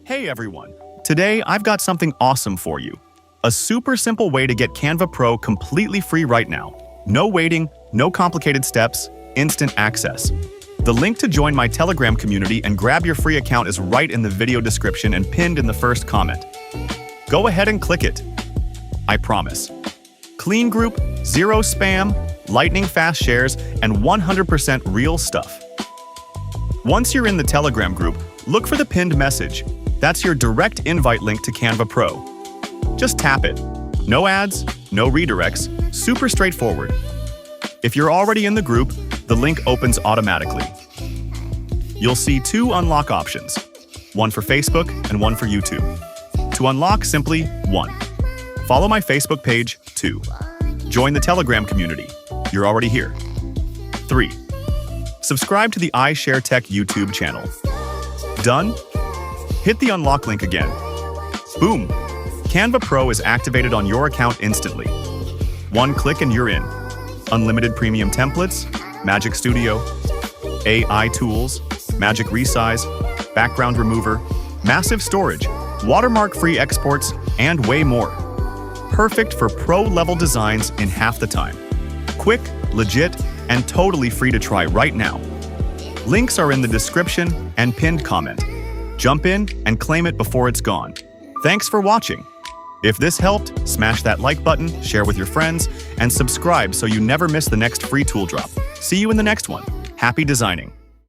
Hey everyone! Today I've got something awesome for you. A super simple way to get Canva Pro completely free right now. No waiting, no complicated steps, instant access. The link to join my Telegram community and grab your free account is right in the video description and pinned in the first comment. Go ahead and click it. I promise. Clean group, zero spam, lightning fast shares, and 100% real stuff. Once you're in the Telegram group, look for the pinned message. That's your direct invite link to Canva Pro. Just tap it. No ads, no redirects, super straightforward. If you're already in the group, the link opens automatically. You'll see two unlock options, one for Facebook and one for YouTube. To unlock, simply 1. Follow my Facebook page, 2. Join the Telegram community. You're already here. 3. Subscribe to the iShare Tech YouTube channel. Done? Hit the unlock link again. Boom! Canva Pro is activated on your account instantly. One click and you're in. Unlimited premium templates, Magic Studio, AI tools, Magic Resize, background remover, massive storage, watermark-free exports, and way more. Perfect for pro-level designs in half the time. Quick, legit, and totally free to try right now. Links are in the description and pinned comment. Jump in and claim it before it's gone. Thanks for watching. If this helped, smash that like button, share with your friends, and subscribe so you never miss the next free tool drop. See you in the next one. Happy designing!